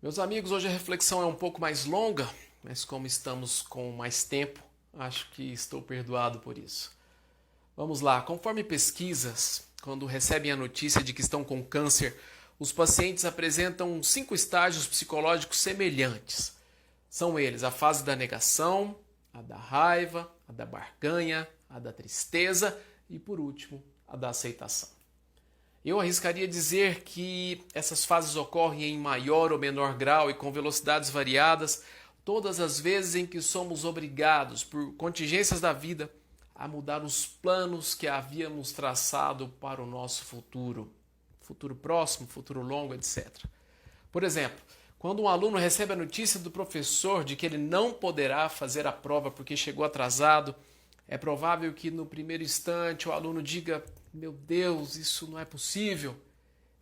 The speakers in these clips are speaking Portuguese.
Meus amigos, hoje a reflexão é um pouco mais longa, mas como estamos com mais tempo, acho que estou perdoado por isso. Vamos lá, conforme pesquisas, quando recebem a notícia de que estão com câncer, os pacientes apresentam 5 estágios psicológicos semelhantes. São eles a fase da negação, a da raiva, a da barganha, a da tristeza e, por último, a da aceitação. Eu arriscaria dizer que essas fases ocorrem em maior ou menor grau e com velocidades variadas todas as vezes em que somos obrigados, por contingências da vida, a mudar os planos que havíamos traçado para o nosso futuro. Futuro próximo, futuro longo, etc. Por exemplo, quando um aluno recebe a notícia do professor de que ele não poderá fazer a prova porque chegou atrasado, é provável que no primeiro instante o aluno diga: meu Deus, isso não é possível.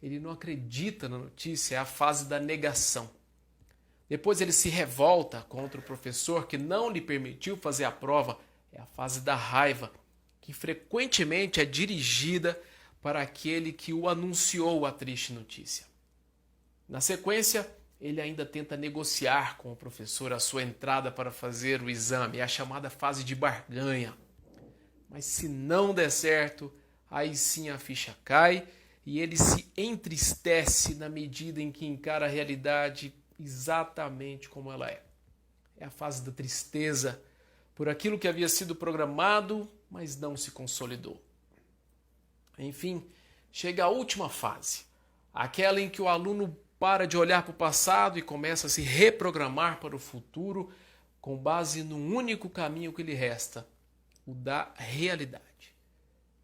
Ele não acredita na notícia, é a fase da negação. Depois ele se revolta contra o professor que não lhe permitiu fazer a prova, é a fase da raiva, que frequentemente é dirigida para aquele que o anunciou a triste notícia. Na sequência, ele ainda tenta negociar com o professor a sua entrada para fazer o exame, é a chamada fase de barganha. Mas se não der certo, aí sim a ficha cai e ele se entristece na medida em que encara a realidade exatamente como ela é. É a fase da tristeza por aquilo que havia sido programado, mas não se consolidou. Enfim, chega a última fase, aquela em que o aluno para de olhar para o passado e começa a se reprogramar para o futuro com base num único caminho que lhe resta, o da realidade.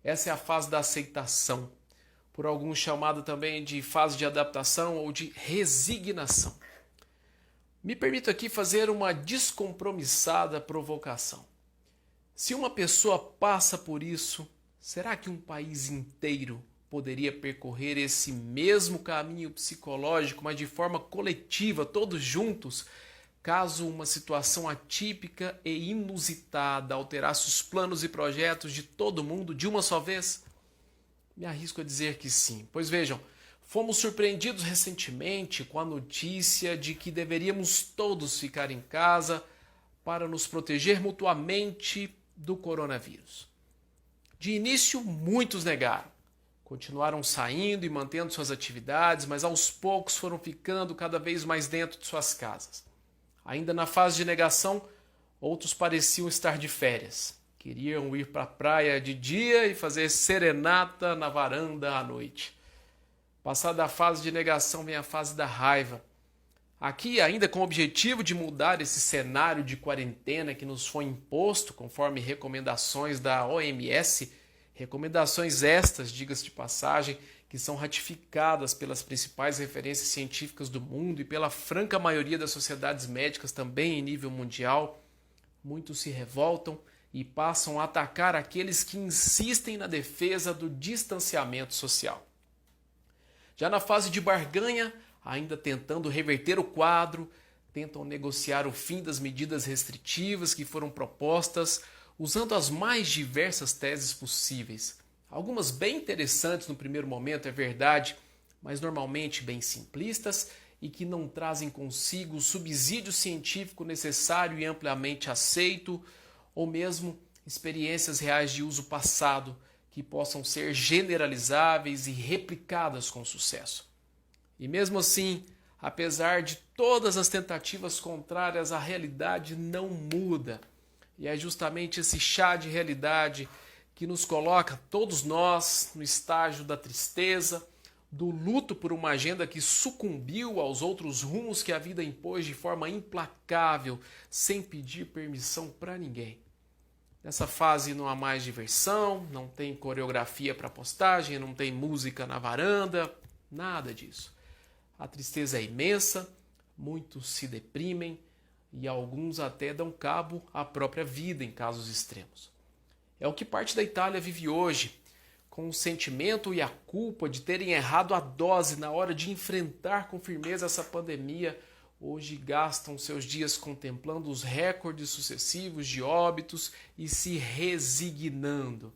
Essa é a fase da aceitação, por alguns chamada também de fase de adaptação ou de resignação. Me permito aqui fazer uma descompromissada provocação. Se uma pessoa passa por isso, será que um país inteiro poderia percorrer esse mesmo caminho psicológico, mas de forma coletiva, todos juntos, caso uma situação atípica e inusitada alterasse os planos e projetos de todo mundo de uma só vez? Me arrisco a dizer que sim, pois vejam, fomos surpreendidos recentemente com a notícia de que deveríamos todos ficar em casa para nos proteger mutuamente do coronavírus. De início, muitos negaram. Continuaram saindo e mantendo suas atividades, mas aos poucos foram ficando cada vez mais dentro de suas casas. Ainda na fase de negação, outros pareciam estar de férias. Queriam ir para a praia de dia e fazer serenata na varanda à noite. Passada a fase de negação, vem a fase da raiva. Aqui, ainda com o objetivo de mudar esse cenário de quarentena que nos foi imposto, conforme recomendações da OMS, recomendações estas, diga-se de passagem, que são ratificadas pelas principais referências científicas do mundo e pela franca maioria das sociedades médicas também em nível mundial, muitos se revoltam e passam a atacar aqueles que insistem na defesa do distanciamento social. Já na fase de barganha, ainda tentando reverter o quadro, tentam negociar o fim das medidas restritivas que foram propostas, usando as mais diversas teses possíveis. Algumas bem interessantes no primeiro momento, é verdade, mas normalmente bem simplistas e que não trazem consigo o subsídio científico necessário e amplamente aceito, ou mesmo experiências reais de uso passado que possam ser generalizáveis e replicadas com sucesso. E mesmo assim, apesar de todas as tentativas contrárias, a realidade não muda. E é justamente esse chá de realidade que nos coloca, todos nós, no estágio da tristeza, do luto por uma agenda que sucumbiu aos outros rumos que a vida impôs de forma implacável, sem pedir permissão para ninguém. Nessa fase não há mais diversão, não tem coreografia para postagem, não tem música na varanda, nada disso. A tristeza é imensa, muitos se deprimem e alguns até dão cabo à própria vida em casos extremos. É o que parte da Itália vive hoje, com o sentimento e a culpa de terem errado a dose na hora de enfrentar com firmeza essa pandemia. Hoje gastam seus dias contemplando os recordes sucessivos de óbitos e se resignando.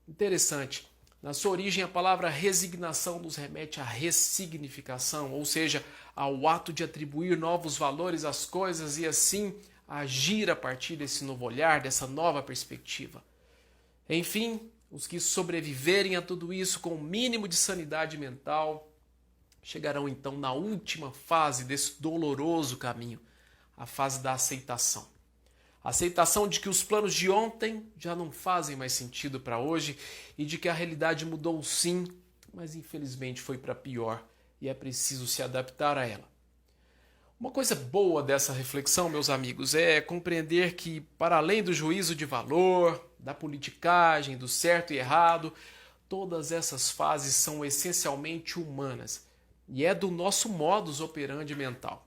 Interessante, Na sua origem, a palavra resignação nos remete à ressignificação, ou seja, ao ato de atribuir novos valores às coisas e assim agir a partir desse novo olhar, dessa nova perspectiva. Enfim, os que sobreviverem a tudo isso com o mínimo de sanidade mental chegarão então na última fase desse doloroso caminho, a fase da aceitação. A aceitação de que os planos de ontem já não fazem mais sentido para hoje e de que a realidade mudou sim, mas infelizmente foi para pior e é preciso se adaptar a ela. Uma coisa boa dessa reflexão, meus amigos, é compreender que, para além do juízo de valor, da politicagem, do certo e errado, todas essas fases são essencialmente humanas e é do nosso modus operandi mental.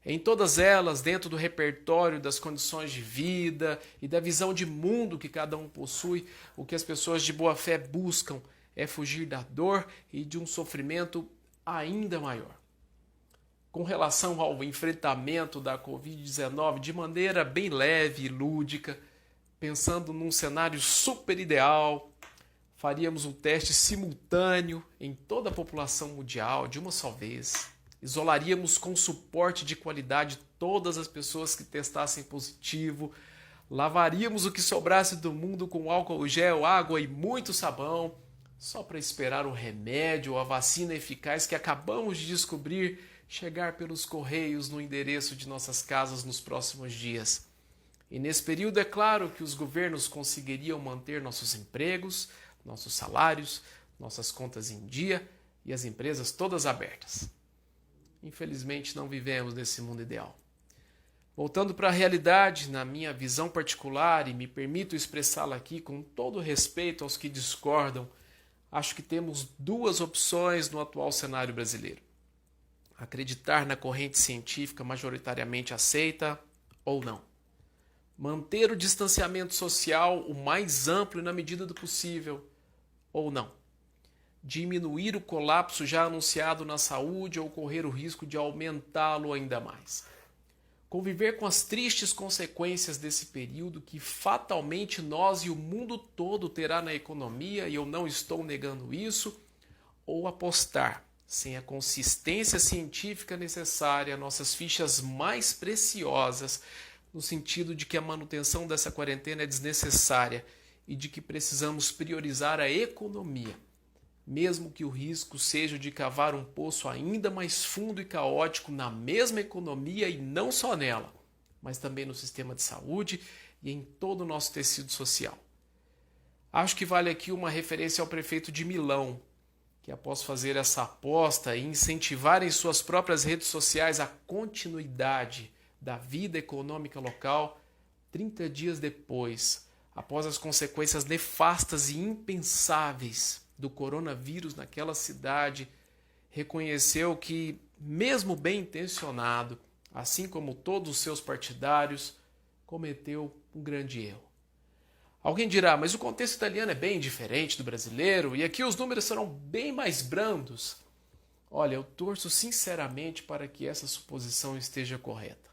Em todas elas, dentro do repertório das condições de vida e da visão de mundo que cada um possui, o que as pessoas de boa fé buscam é fugir da dor e de um sofrimento ainda maior. Com relação ao enfrentamento da Covid-19 de maneira bem leve e lúdica, pensando num cenário super ideal, faríamos um teste simultâneo em toda a população mundial de uma só vez. Isolaríamos com suporte de qualidade todas as pessoas que testassem positivo. Lavaríamos o que sobrasse do mundo com álcool gel, água e muito sabão, só para esperar o remédio ou a vacina eficaz que acabamos de descobrir chegar pelos correios no endereço de nossas casas nos próximos dias. E nesse período é claro que os governos conseguiriam manter nossos empregos, nossos salários, nossas contas em dia e as empresas todas abertas. Infelizmente não vivemos nesse mundo ideal. Voltando para a realidade, na minha visão particular, e me permito expressá-la aqui com todo respeito aos que discordam, acho que temos duas opções no atual cenário brasileiro. Acreditar na corrente científica majoritariamente aceita ou não. Manter o distanciamento social o mais amplo e na medida do possível ou não. Diminuir o colapso já anunciado na saúde ou correr o risco de aumentá-lo ainda mais. Conviver com as tristes consequências desse período que fatalmente nós e o mundo todo terá na economia, e eu não estou negando isso, ou apostar sem a consistência científica necessária, nossas fichas mais preciosas, no sentido de que a manutenção dessa quarentena é desnecessária e de que precisamos priorizar a economia, mesmo que o risco seja de cavar um poço ainda mais fundo e caótico na mesma economia e não só nela, mas também no sistema de saúde e em todo o nosso tecido social. Acho que vale aqui uma referência ao prefeito de Milão, que após fazer essa aposta e incentivar em suas próprias redes sociais a continuidade da vida econômica local, 30 dias depois, após as consequências nefastas e impensáveis do coronavírus naquela cidade, reconheceu que, mesmo bem intencionado, assim como todos os seus partidários, cometeu um grande erro. Alguém dirá, mas o contexto italiano é bem diferente do brasileiro e aqui os números serão bem mais brandos. Olha, eu torço sinceramente para que essa suposição esteja correta.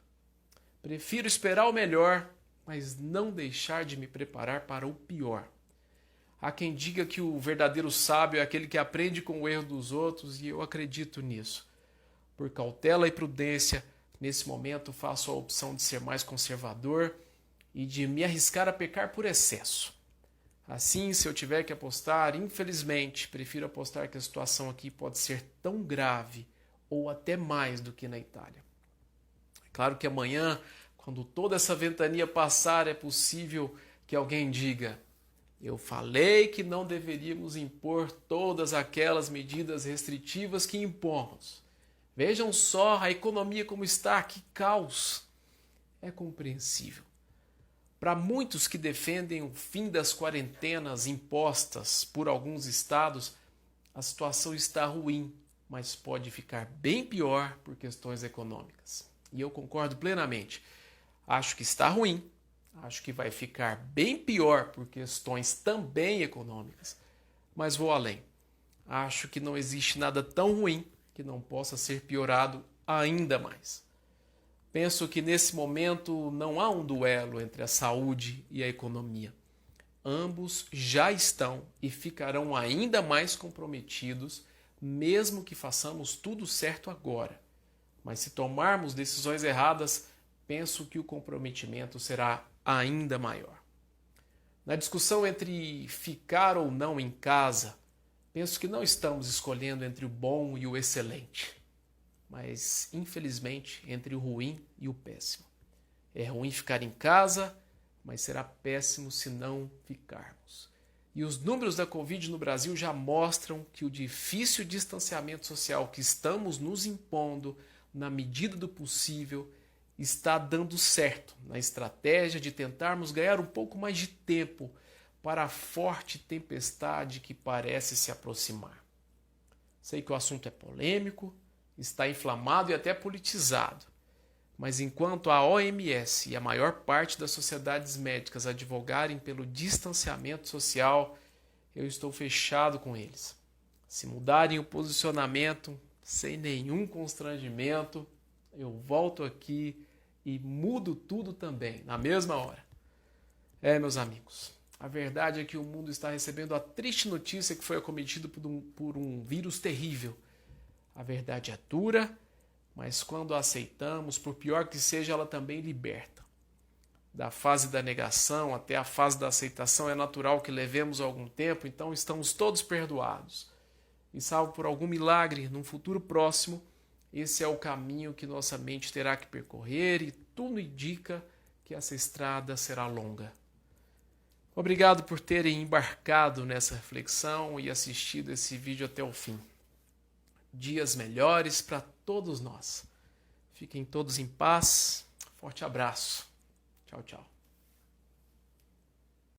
Prefiro esperar o melhor, mas não deixar de me preparar para o pior. Há quem diga que o verdadeiro sábio é aquele que aprende com o erro dos outros e eu acredito nisso. Por cautela e prudência, nesse momento faço a opção de ser mais conservador e de me arriscar a pecar por excesso. Assim, se eu tiver que apostar, infelizmente, prefiro apostar que a situação aqui pode ser tão grave ou até mais do que na Itália. É claro que amanhã, quando toda essa ventania passar, é possível que alguém diga: eu falei que não deveríamos impor todas aquelas medidas restritivas que impomos. Vejam só a economia como está, que caos. É compreensível. Para muitos que defendem o fim das quarentenas impostas por alguns estados, a situação está ruim, mas pode ficar bem pior por questões econômicas. E eu concordo plenamente. Acho que está ruim, acho que vai ficar bem pior por questões também econômicas, mas vou além. Acho que não existe nada tão ruim que não possa ser piorado ainda mais. Penso que nesse momento não há um duelo entre a saúde e a economia. ambos já estão e ficarão ainda mais comprometidos, mesmo que façamos tudo certo agora. Mas se tomarmos decisões erradas, penso que o comprometimento será ainda maior. Na discussão entre ficar ou não em casa, penso que não estamos escolhendo entre o bom e o excelente, mas, infelizmente, entre o ruim e o péssimo. É ruim ficar em casa, mas será péssimo se não ficarmos. E os números da Covid no Brasil já mostram que o difícil distanciamento social que estamos nos impondo, na medida do possível, está dando certo na estratégia de tentarmos ganhar um pouco mais de tempo para a forte tempestade que parece se aproximar. Sei que o assunto é polêmico, está inflamado e até politizado, mas enquanto a OMS e a maior parte das sociedades médicas advogarem pelo distanciamento social, eu estou fechado com eles. Se mudarem o posicionamento, sem nenhum constrangimento, eu volto aqui e mudo tudo também, na mesma hora. Meus amigos, a verdade é que o mundo está recebendo a triste notícia que foi acometido por um vírus terrível. A verdade é dura, mas quando a aceitamos, por pior que seja, ela também liberta. Da fase da negação até a fase da aceitação é natural que levemos algum tempo, então estamos todos perdoados. E salvo por algum milagre, num futuro próximo, esse é o caminho que nossa mente terá que percorrer e tudo indica que essa estrada será longa. Obrigado por terem embarcado nessa reflexão e assistido esse vídeo até o fim. Dias melhores para todos nós. Fiquem todos em paz. Forte abraço. Tchau, tchau.